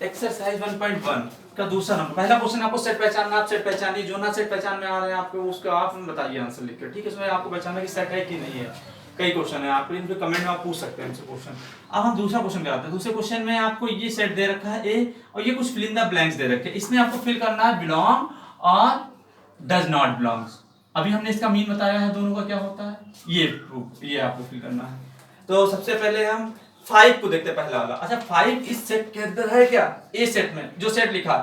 एक्सरसाइज 1.1 का दूसरा नंबर, पहला क्वेश्चन आपको सेट पहचानना, आप सेट पहचानिए, जो ना सेट पहचान में आ रहे हैं आपको उसका आप बताइए आंसर लिखकर, ठीक है। इसमें आपको पहचानना कि सेट है कि नहीं है, कई क्वेश्चन है आपको, इनके कमेंट में आप पूछ सकते हैं हमसे क्वेश्चन। अब हम दूसरा क्वेश्चन कराते हैं। दूसरे क्वेश्चन में आपको ये सेट दे रखा है ए, और ये कुछ फिल इन द ब्लैंक्स दे रखे हैं, इसमें आपको फिल करना है बिलोंग और डज नॉट बिलोंग्स। अभी हमने इसका मीन बताया है दोनों का क्या होता है, ये प्रूफ, ये आपको फिल करना है। तो सबसे पहले हम 5 को देखते हैं, पहला वाला। अच्छा 5 इस सेट के अंदर है क्या, ए सेट में जो सेट लिखा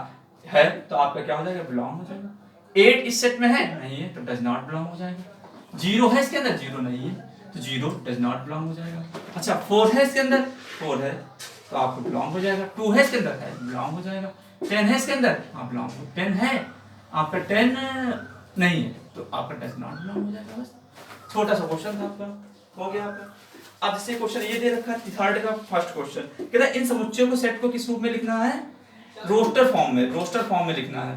है, तो आपका क्या हो जाएगा, बिलोंग हो जाएगा। 8 इस सेट में है, नहीं है, तो डज नॉट बिलोंग हो जाएगा। 0 है इसके अंदर, 0 नहीं है, तो 0 डज नॉट बिलोंग हो जाएगा। अच्छा 4 है इसके अंदर, 4 है, तो आपको बिलोंग हो जाएगा। 2 है इसके अंदर, है, बिलोंग हो जाएगा। 10 है इसके अंदर, हाँ बिलोंग हो, 10 है आपका, 10 नहीं है, तो आपका डज नॉट बिलोंग हो जाएगा। बस छोटा सा क्वेश्चन था आपका, हो गया आपका। अब जैसे क्वेश्चन ये दे रखा है थर्ड का फर्स्ट क्वेश्चन, कहता है इन समुच्चयों को सेट को किस रूप में लिखना है, रोस्टर फॉर्म में, रोस्टर फॉर्म में लिखना है,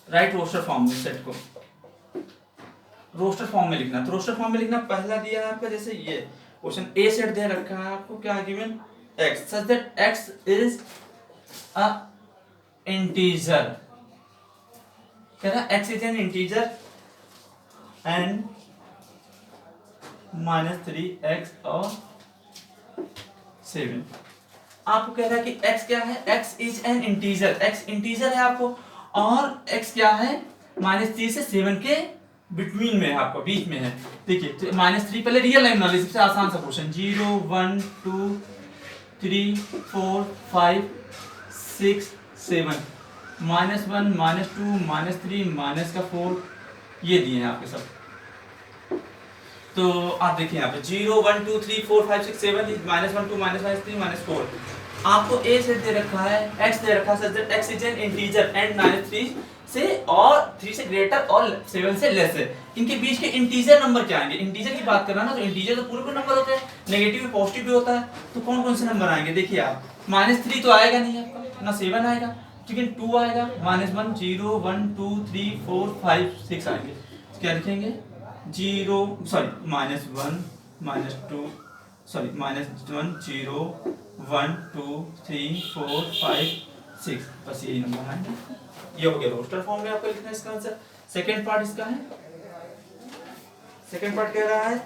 राइट, रोस्टर फॉर्म में, सेट को रोस्टर फॉर्म में लिखना है। तो रोस्टर फॉर्म में लिखना पहला दिया है आपका, जैसे ये क्वेश्चन ए सेट दे रखा है आपको, क्या given, x such that x is a integer, कह रहा है x is an integer and -3x और 7। आपको कह रहा है कि x क्या है, x is an integer, x integer है आपको, और x क्या है, -3 से 7 के बिटवीन में है, आपको बीच में है। देखिए तो -3 पहले रियल लाइन नॉलेज, सबसे आसान सा क्वेश्चन, 0 1 2 3 4 5 6 7, -1 -2 -3 -4, ये दिए हैं आपके सब। तो आप देखिए यहाँ पे 0 1 2 3 4 5 6 7, -1 2 -3 -4, आपको ए सेट दे रखा है, x दे रखा है, सच that x is an integer and -3 से और 3 से ग्रेटर और 7 से लेस है। इनके बीच के इंटीजर नंबर क्या आएंगे, इंटीजर की बात करना ना, तो इंटीजर तो पूरे नंबर होते हैं, नेगेटिव भी पॉजिटिव भी होता है, तो कौन कौन से नंबर आएंगे, देखिए आप, -3 तो आएगा नहीं आपका, ना 7 आएगा, ठीक है, 2 आएगा, -1 0 1 2 3 4 5 6 आएंगे, तो क्या लिखेंगे, 0 सॉरी -1 -2 सॉरी -1 0 1 2 3 4 5 6, बस यही नंबर आएंगे। ये हो गया रोस्टर फॉर्म में आपका लिखना है इसका आंसर। सेकंड पार्ट इसका है, सेकंड पार्ट कह रहा है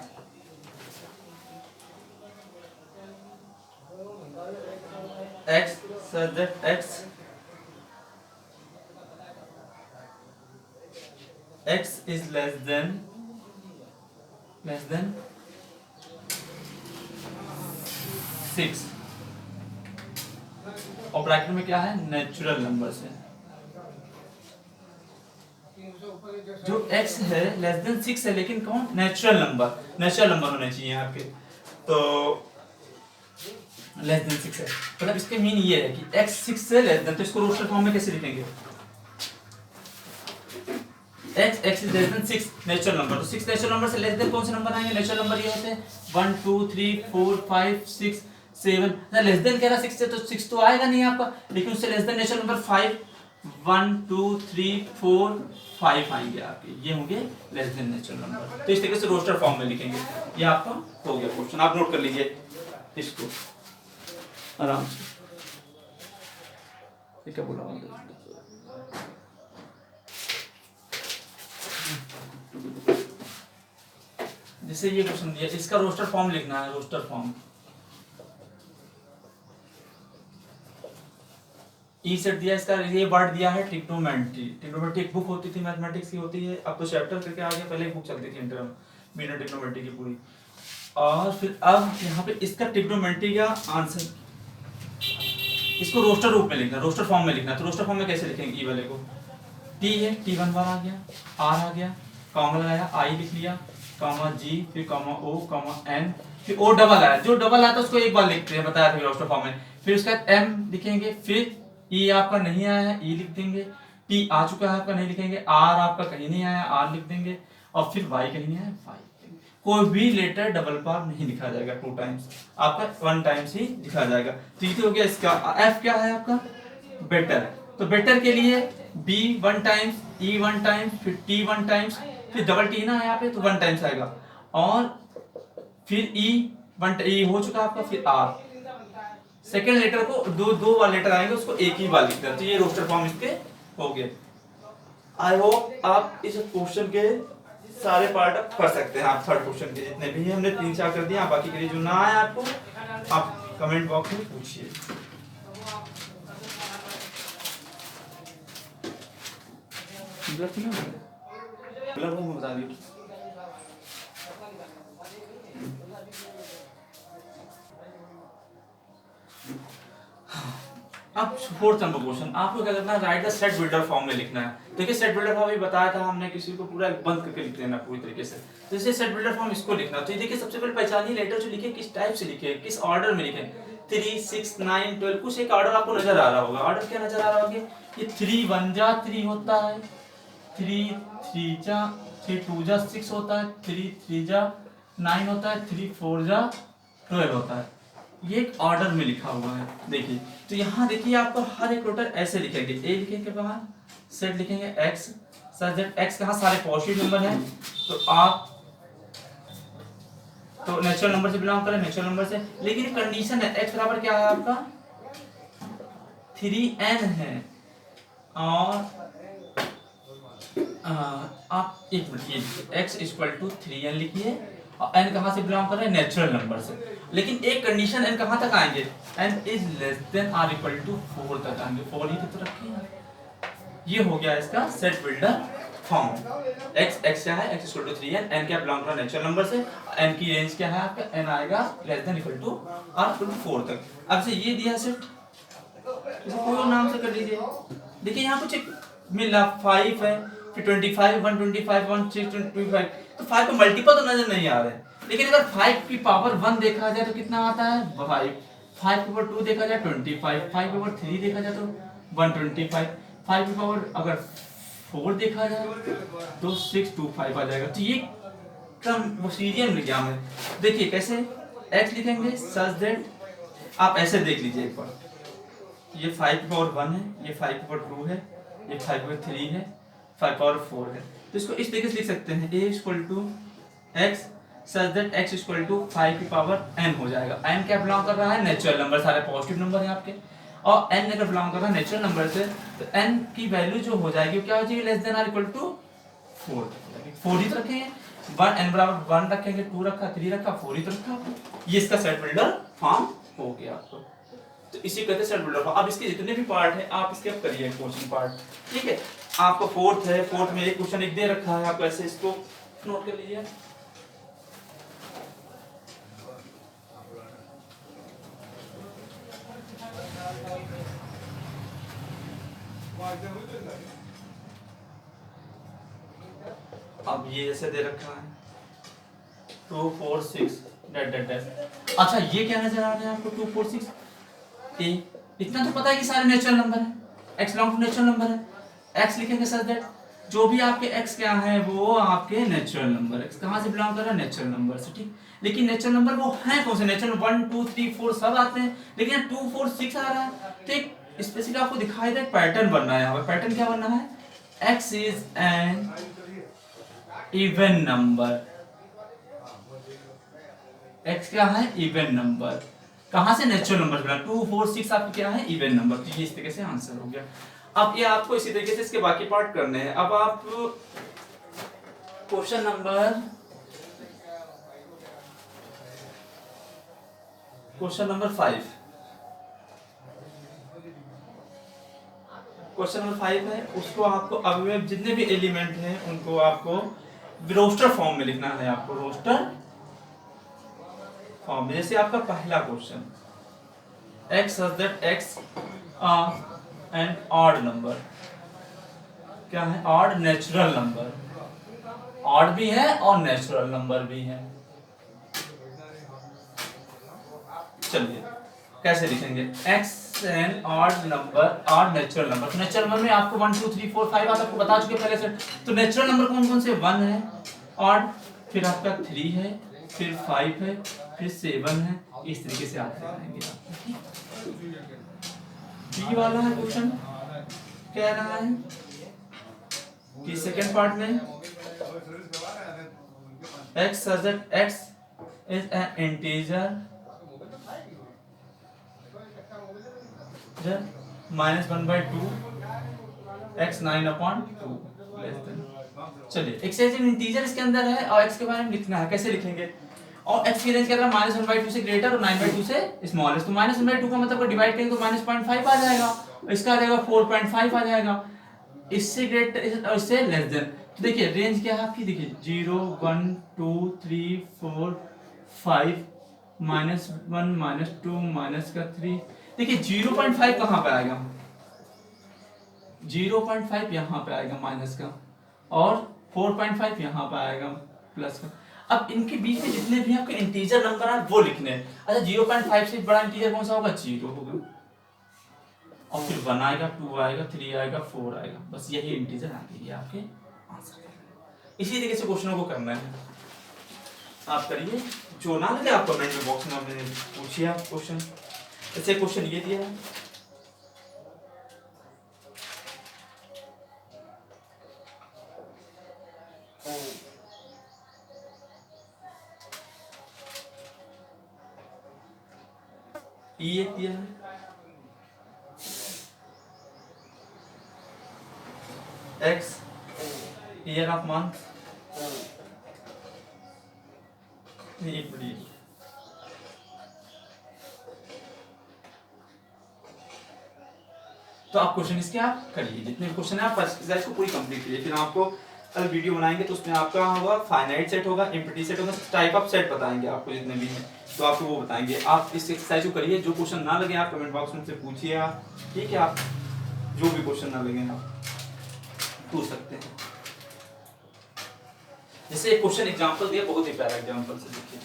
x such that x is less than 6, और ब्रैकेट में क्या है, नेचुरल नंबर से, जो x है लेस देन 6 है, लेकिन कौन, नेचुरल नंबर, नेचुरल नंबर होने चाहिए आपके, तो लेस देन 6 है, मतलब इसके मीन ये है कि x 6 से लेस देन, तो इसको रोस्टर फॉर्म में कैसे लिखेंगे, x is less then 6 natural number, तो 6 नेचुरल नंबर से लेस देन कौन से नंबर आएंगे, नेचुरल नंबर ये होते हैं 1 2 3 4 5 6 7, लेस देन कह रहा 6 से, तो 6 तो आएगा नहीं आपका, लेकिन उससे लेस देन नेचुरल नंबर 5 1 2 3 4 5 आएंगे आपके, ये होंगे लेस देन नेचुरल नंबर। तो इस तरीके से रोस्टर फॉर्म में लिखेंगे। ये आपका हो गया क्वेश्चन, आप नोट कर लीजिए इसको आराम से। क्या बोला, जैसे ये क्वेश्चन दिया, इसका रोस्टर फॉर्म लिखना है, रोस्टर फॉर्म, ई सेट दिया, इसका ये वर्ड दिया है ट्रिग्नोमेट्री। ट्रिग्नोमेट्री एक बुक होती थी मैथमेटिक्स की होती है, अब तो चैप्टर करके आ गया, पहले एक बुक चलती थी इंटर में बिना ट्रिग्नोमेट्री की पूरी। और फिर अब यहाँ पे इसका ट्रिग्नोमेट्री का आंसर, इसको रोस्टर रूप में लिखना, रोस्टर फॉर्म में लिखना। तो रोस्टर फॉर्म में कैसे लिखेंगे, ई वाले को टी है, टी वन बार आ गया, आर आ गया, कॉमा लगाया, आई लिख लिया, कॉमा जी, फिर कॉमा ओ, कॉमा एन, फिर ओ डबल आया, जो डबल आता है उसको एक बार लिखते हैं, बताया था रोस्टर फॉर्म में। फिर उसका एम लिखेंगे, फिर ई आपका नहीं आया है, ई लिख देंगे, टी आ चुका है आपका, नहीं लिखेंगे, आर आपका कहीं नहीं आया, आर लिख देंगे, और फिर वाई कहीं नहीं आया, वाई। कोई भी लेटर डबल बार नहीं लिखा जाएगा 2 टाइम्स, आपका 1 टाइम्स ही लिखा जाएगा। तो ये हो गया इसका। एफ क्या है आपका, बेटर। तो बेटर के लिए बी 1 टाइम्स, ई 1 टाइम्स, फिर टी 1 टाइम्स, फिर डबल टी ना यहाँ पे तो 1 टाइम्स आएगा, और फिर ई 1 ई हो चुका आपका, फिर आर। सेकेंड लेटर को दो बार लेटर आएंगे, उसको एक ही बार लिखते हैं। तो ये रोस्टर फॉर्म इसके हो गए। आई होप आप इस क्वेश्चन के सारे पार्ट आप कर सकते हैं। आप थर्ड क्वेश्चन के जितने भी हैं, हमने 3-4 कर दिए, बाकी के लिए जो ना आया आपको आप कमेंट बॉक्स में पूछिए। मैं बता दी। अब फोर्थ नंबर क्वेश्चन, आपको क्या करना है, right the set builder form में लिखना है। देखिए सेट बिल्डर फॉर्म भी बताया था हमने, किसी को पूरा बंद करके लिख देना पूरी तरीके से। तो इसे सेट बिल्डर फॉर्म इसको लिखना। तो ये देखिए सबसे पहले पहचानिए लेटर जो लिखे किस टाइप से लिखे, किस ऑर्डर में लिखे। 3, 6, 9, 12 कुछ एक ऑर्डर आपको नजर आ रहा होगा। ऑर्डर क्या नजर आ रहा होगा, ये 3 1 जा 3 होता है, 3 3 जा 3 2 जा 6 होता है, 3 3 जा 9 होता है, 3 4 जा 12 होता है। ये एक ऑर्डर में लिखा हुआ है। देखिए तो यहाँ देखिए आपको हर एक लेटर ऐसे लिखेंगे, ए लिखेंगे बाहर, सेट लिखेंगे एक्स, सच दैट एक्स कहाँ सारे पॉजिटिव नंबर हैं, तो आप तो नेचुरल नंबर से बिलोंग करें, नेचुरल नंबर से। लेकिन कंडीशन है एक्स बराबर क्या है आपका 3n है, और आप एक मिनट ये लिखिए x इक्वल टू 3n लिखिए, और n कहाँ से बिलोंग कर रहे हैं, नेचुरल नंबर से। लेकिन एक कंडीशन n कहाँ तक आएंगे, n is less than or equal to 4 तक आएंगे, 4 ही तो रखिए। ये हो गया इसका सेट बिल्डर फॉर्म। x क्या है, x equal to 3n, n क्या बिलोंग कर रहा है नेचुरल नंबर से, n की रेंज क्या है आपका, n आएगा less than equal to or equal to 4 तक। अब से ये दिया सेट, इसे कोई और नाम से कर लीजिए। देखिए यहाँ कुछ एक मिला 5 है, फिर 25 125 125, तो 5 का मल्टीपल तो नजर नहीं आ रहे, लेकिन अगर 5 की पावर 1 देखा जाए तो कितना आता है 5, 5 की पावर 2 देखा जाए 25, 5 की पावर 3 देखा जाए तो 125, 5 की पावर अगर 4 देखा जाए तो 625 आ जाएगा। तो ये क्रम वो सीरियल में क्या है, देखिए कैसे x लिखेंगे सच दैट, आप ऐसे देख लीजिए एक बार, ये 5 की पावर 1 है, ये 5 की पावर 2 है, ये 5 की पावर 3 है, 5 पावर 4 है। तो इसको इस तरीके से लिख सकते हैं, a equal to x such that x equal to 5 की पावर n हो जाएगा। n क्या बिलोंग कर रहा है, नेचुरल नंबर, सारे पॉजिटिव नंबर हैं आपके, और n अगर बिलोंग कर रहा है नेचुरल नंबर से, तो n की वैल्यू जो हो जाएगी क्या हो जाएगी, less than or equal to 4, 4 ही तो रखेंगे, 1 n बराबर 1 रखेंगे, 2 रखा, 3 रखा, 4 ही तो रखा। ये इसका सेट बिल्डर फॉर्म हो गया आपको। तो इसी कहते हैं सेट बिल्डर फॉर्म। अब इसके जितने भी पार्ट है आप इसके अब करिए कोचिंग पार्ट, ठीक है। आपको फोर्थ है, फोर्थ में एक क्वेश्चन एक दे रखा है, आप ऐसे इसको नोट कर लीजिए। अब ये ऐसे दे रखा है 2 4 6 डेट डेट डेट। अच्छा ये क्या नजर आ रहा है आपको 2 4 6, ए इतना तो पता है कि सारे नेचुरल नंबर है, x belong to natural number है, x लिखेंगे सच दैट जो भी आपके x क्या है वो आपके नेचुरल नंबर है। x कहाँ से बिलोंग कर रहा है, नेचुरल नंबर से, ठीक। लेकिन नेचुरल नंबर वो है कौन से, नेचुरल 1 2 3 4 सब आते हैं, लेकिन 2 4 6 आ रहा है। तो एक स्पेसिफिक आपको दिखाई दे पैटर्न बनना है, यहाँ पे पैटर्न क्या बनना है, x is an even number, x क्या है इवन नंबर, कहां से नेचुरल नंबर बना, 2 4 6 आपका क्या है इवन नंबर। तो ये इस तरीके से आंसर हो गया। अब ये आपको इसी तरीके से इसके बाकी पार्ट करने हैं। अब आप क्वेश्चन नंबर 5, क्वेश्चन नंबर 5 है, उसको आपको अवयव जितने भी एलिमेंट हैं उनको आपको रोस्टर फॉर्म में लिखना है। आपको रोस्टर फॉर्म में, जैसे आपका पहला question x such that x an odd number, क्या है? ऑड नेचुरल नंबर, ऑड भी है और नेचुरल नंबर भी है। चलिए कैसे लिखेंगे? x an odd number, odd natural number. तो नेचुरल नंबर में आपको 1 2 3 4 5 आपको बता चुके पहले से। तो नेचुरल नंबर कौन कौन से? 1 है ऑड, फिर आपका 3 है, फिर 5 है, फिर 7 है। इस तरीके से आते रहेंगे। बी वाला है क्वेश्चन, कह रहा है कि सेकंड पार्ट में x such that x is an integer -1/2 x 9/2 less than. चलिए x एज एन इंटीजर इसके अंदर है और x के बारे में लिखना है। कैसे लिखेंगे? और x की रेंज क्या है? -1/2 से ग्रेटर और 9/2 से स्मॉलेस्ट। तो -1/2 का मतलब डिवाइड करेंगे तो -0.5 आ जाएगा, इसका आ जाएगा 4.5 आ जाएगा। इससे ग्रेटर और इससे लेस देन। तो देखिए रेंज क्या है आपकी, देखिए 0 1 2 3 4 5 -1 -2 -3। देखिए 0.5 कहाँ पे आएगा? 0.5 यहाँ पे आएगा माइनस का, और 4.5 यहाँ पे आएगा प्लस का। अब इनके बीच में जितने भी आपके इंटीजर नंबर हैं वो लिखने हैं। अच्छा 0.5 से बड़ा इंटीजर कौन सा होगा? 0 होगा, और फिर 1 आएगा, 2 आएगा, 3 आएगा, 4 आएगा। बस यही इंटीजर आएंगे, ये आपके आंसर। इसी तरीके से क्वेश्चनों को करना है, आप करिए। जो ना लगे आप कमेंट में बॉक्स में पूछिए आप क्वेश्चन। ऐसे क्वेश्चन ये दिया है, ये दिया है, x ईयर ऑफ मंथ, ये पढ़िए। तो आप क्वेश्चन इसके आप करिए, जितने क्वेश्चन है आप एक्सरसाइज को पूरी कंप्लीट कीजिए। फिर आपको कल वीडियो बनाएंगे तो उसमें आपका होगा फाइनाइट सेट होगा, एम्प्टी सेट होगा, टाइप ऑफ सेट बताएंगे आपको जितने भी हैं, तो आपको वो बताएंगे। आप इस एक्सरसाइज को करिए, जो क्वेश्चन ना लगे आप कमेंट बॉक्स में से पूछिए आप, ठीक है? आप जो भी क्वेश्चन ना लगे आप पूछ सकते हैं। जैसे एक क्वेश्चन एग्जांपल दिया, बहुत ही प्यारा एग्जांपल से देखिए।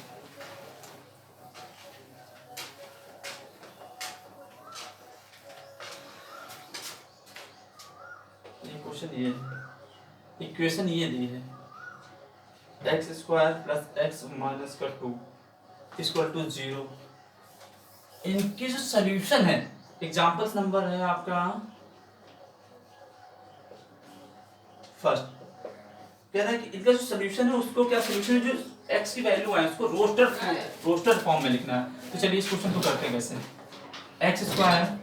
ये क्वेश्चन ये इक्वेशन ये दी है, x² + x - 2 = 0। इनकी जो सॉल्यूशन है, एग्जांपल्स नंबर है आपका फर्स्ट, कह रहा है कि इनका जो सॉल्यूशन है उसको क्या सॉल्यूशन है, जो x की वैल्यू है उसको रोस्टर फॉर्म में लिखना है। तो चलिए इस क्वेश्चन को करते हैं कैसे। x²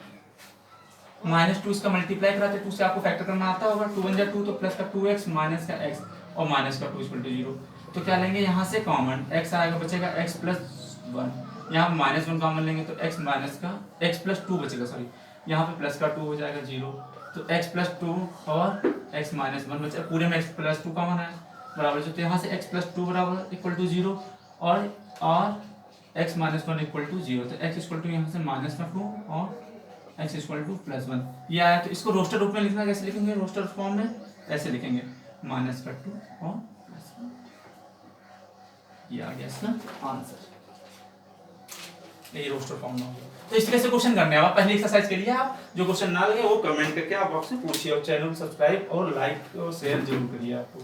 -2 इसका मल्टीप्लाई कराते, 2 से आपको फैक्टर करना आता होगा, 2 × 2 तो प्लस का 2x माइनस का x और माइनस का 2 = 0। तो क्या लेंगे यहाँ से कॉमन, x आएगा, बचेगा x + 1, यहाँ -1 कॉमन लेंगे तो x + 2 बचेगा, सॉरी यहाँ पे प्लस का 2 हो जाएगा 0। तो x + 2 और x - 1 बचा, पूरे में x + 2 कॉमन है बराबर, तो यहाँ से x + 2 = 0 और x - 1 = 0। तो x = यहाँ से -2 और x = +1 ये आया। तो इसको रोस्टर रूप में लिखना, कैसे लिखेंगे? रोस्टर फॉर्म में ऐसे लिखेंगे, -2 और +1। ये आ गया इसका आंसर, ये रोस्टर फॉर्म में हो गया। तो इस तरह से क्वेश्चन करने हैं। आप पहले एक्सरसाइज करिए, आप जो क्वेश्चन ना लगे वो कमेंट करके आप बॉक्स में पूछिए, और चैनल को सब्सक्राइब और लाइक और शेयर जरूर करिए आपको।